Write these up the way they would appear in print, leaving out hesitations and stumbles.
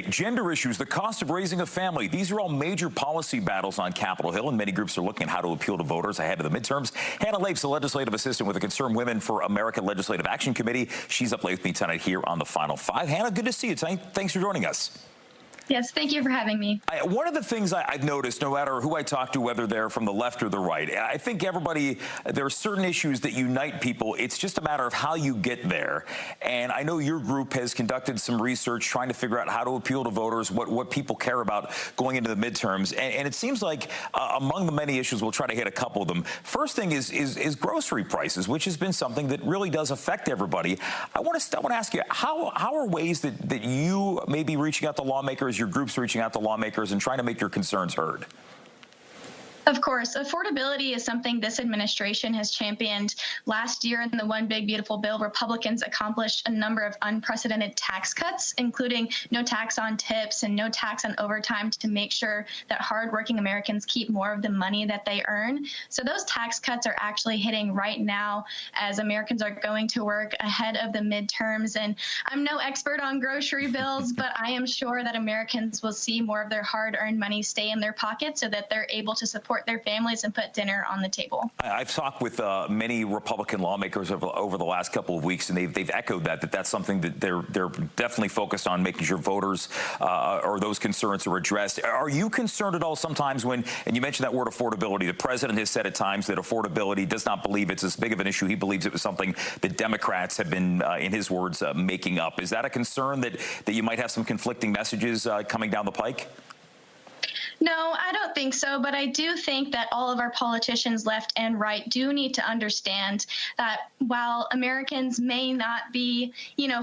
Gender issues, the cost of raising a family. These are all major policy battles on Capitol Hill, and many groups are looking at how to appeal to voters ahead of the midterms. Hannah Lape's the legislative assistant with the Concerned Women for America Legislative Action Committee. She's up late with me tonight here on the Final Five. Hannah, good to see you tonight. Thanks for joining us. Yes, thank you for having me. One of the things I've noticed, no matter who I talk to, whether they're from the left or the right, I think there are certain issues that unite people. It's just a matter of how you get there. And I know your group has conducted some research trying to figure out how to appeal to voters, what people care about going into the midterms. And it seems like among the many issues, we'll try to hit a couple of them. First thing is grocery prices, which has been something that really does affect everybody. I want to ask you, how are ways that you may be reaching out to lawmakers, your group's reaching out to lawmakers and trying to make your concerns heard? Of course, affordability is something this administration has championed. Last year in the One Big Beautiful Bill, Republicans accomplished a number of unprecedented tax cuts, including no tax on tips and no tax on overtime to make sure that hardworking Americans keep more of the money that they earn. So those tax cuts are actually hitting right now as Americans are going to work ahead of the midterms. And I'm no expert on grocery bills, but I am sure that Americans will see more of their hard-earned money stay in their pockets so that they're able to support their families and put dinner on the table. I've talked with many Republican lawmakers over the last couple of weeks, and they've echoed that's something that they're definitely focused on, making sure voters or those concerns are addressed. Are you concerned at all sometimes when, and you mentioned that word affordability, the president has said at times that affordability does not believe it's as big of an issue. He believes it was something that Democrats have been, in his words, making up. Is that a concern that you might have some conflicting messages coming down the pike? No, I don't think so, but I do think that all of our politicians, left and right, do need to understand that while Americans may not be,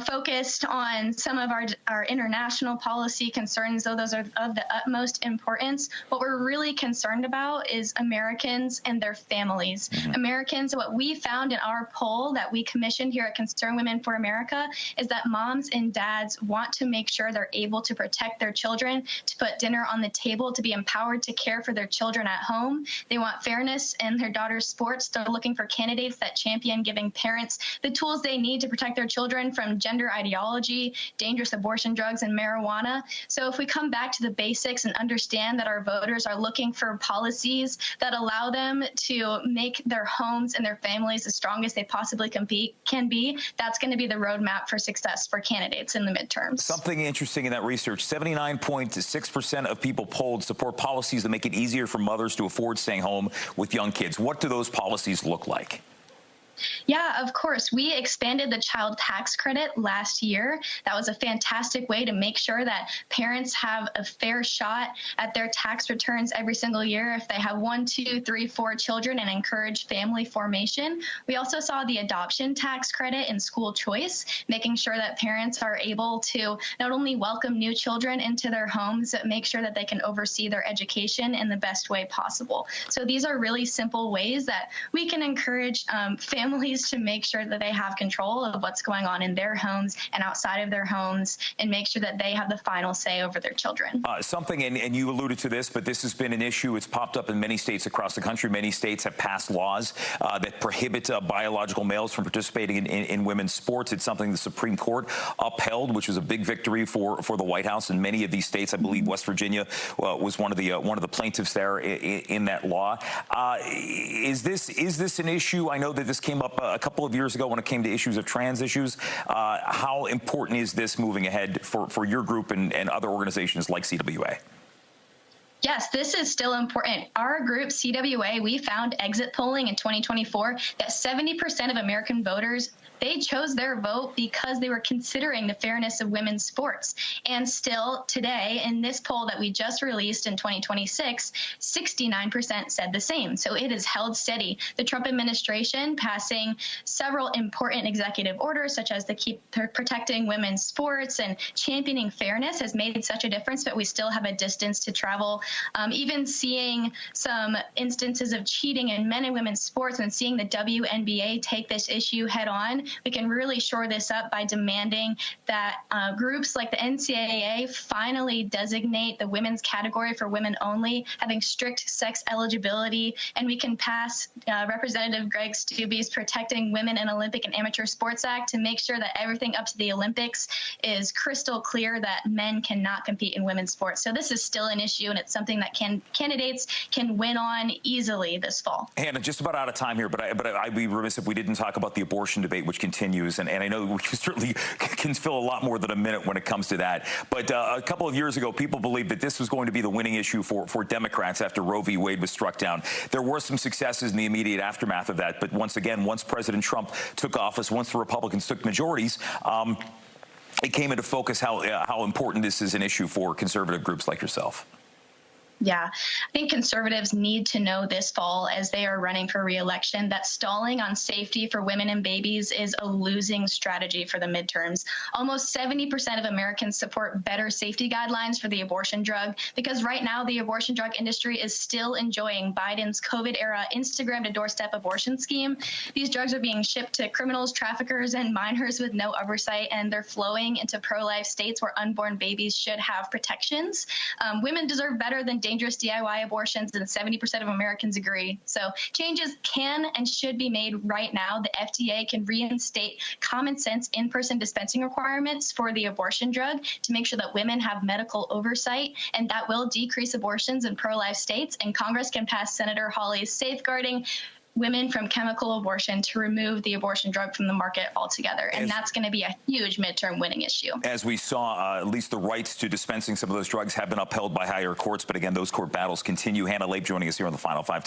focused on some of our international policy concerns, though those are of the utmost importance, what we're really concerned about is Americans and their families. Americans, what we found in our poll that we commissioned here at Concerned Women for America is that moms and dads want to make sure they're able to protect their children, to put dinner on the table, to be empowered to care for their children at home. They want fairness in their daughter's sports. They're looking for candidates that champion giving parents the tools they need to protect their children from gender ideology, dangerous abortion drugs, and marijuana. So if we come back to the basics and understand that our voters are looking for policies that allow them to make their homes and their families as strong as they possibly can be, that's going to be the roadmap for success for candidates in the midterms. Something interesting in that research, 79.6% of people polled support policies that make it easier for mothers to afford staying home with young kids. What do those policies look like? Yeah, of course. We expanded the child tax credit last year. That was a fantastic way to make sure that parents have a fair shot at their tax returns every single year if they have 1, 2, 3, 4 children, and encourage family formation. We also saw the adoption tax credit in school choice, making sure that parents are able to not only welcome new children into their homes, but make sure that they can oversee their education in the best way possible. So these are really simple ways that we can encourage families to make sure that they have control of what's going on in their homes and outside of their homes, and make sure that they have the final say over their children. And you alluded to this, but this has been an issue. It's popped up in many states across the country. Many states have passed laws that prohibit biological males from participating in women's sports. It's something the Supreme Court upheld, which was a big victory for the White House in many of these states. I believe West Virginia was one of the plaintiffs there in that law. Is this an issue? I know that this came up a couple of years ago when it came to issues of trans issues. How important is this moving ahead for your group and other organizations like CWA? Yes, this is still important. Our group, CWA, we found exit polling in 2024 that 70% of American voters, they chose their vote because they were considering the fairness of women's sports. And still today, in this poll that we just released in 2026, 69% said the same. So it has held steady. The Trump administration passing several important executive orders, such as the Keep Protecting Women's Sports and championing fairness, has made such a difference, but we still have a distance to travel. Even seeing some instances of cheating in men and women's sports and seeing the WNBA take this issue head on, abortion. We can really shore this up by demanding that groups like the NCAA finally designate the women's category for women only, having strict sex eligibility, and we can pass Representative Greg Steube's Protecting Women in Olympic and Amateur Sports Act to make sure that everything up to the Olympics is crystal clear that men cannot compete in women's sports. So this is still an issue, and it's something that candidates can win on easily this fall. Hannah, just about out of time here, but I'd be remiss if we didn't talk about the abortion debate, which continues, and I know we certainly can fill a lot more than a minute when it comes to that. But a couple of years ago, people believed that this was going to be the winning issue for Democrats after Roe v. Wade was struck down. There were some successes in the immediate aftermath of that, but once again, once President Trump took office, once the Republicans took majorities, it came into focus how important this is an issue for conservative groups like yourself. Yeah, I think conservatives need to know this fall as they are running for re-election that stalling on safety for women and babies is a losing strategy for the midterms. Almost 70% of Americans support better safety guidelines for the abortion drug because right now the abortion drug industry is still enjoying Biden's COVID-era Instagram-to-doorstep abortion scheme. These drugs are being shipped to criminals, traffickers, and minors with no oversight, and they're flowing into pro-life states where unborn babies should have protections. Women deserve better than dangerous DIY abortions, and 70% of Americans agree. So changes can and should be made right now. The FDA can reinstate common sense in-person dispensing requirements for the abortion drug to make sure that women have medical oversight, and that will decrease abortions in pro-life states. And Congress can pass Senator Hawley's Safeguarding Women from Chemical Abortion to remove the abortion drug from the market altogether. And that's going to be a huge midterm winning issue. As we saw, at least the rights to dispensing some of those drugs have been upheld by higher courts. But again, those court battles continue. Hannah Lape joining us here on the Final Five.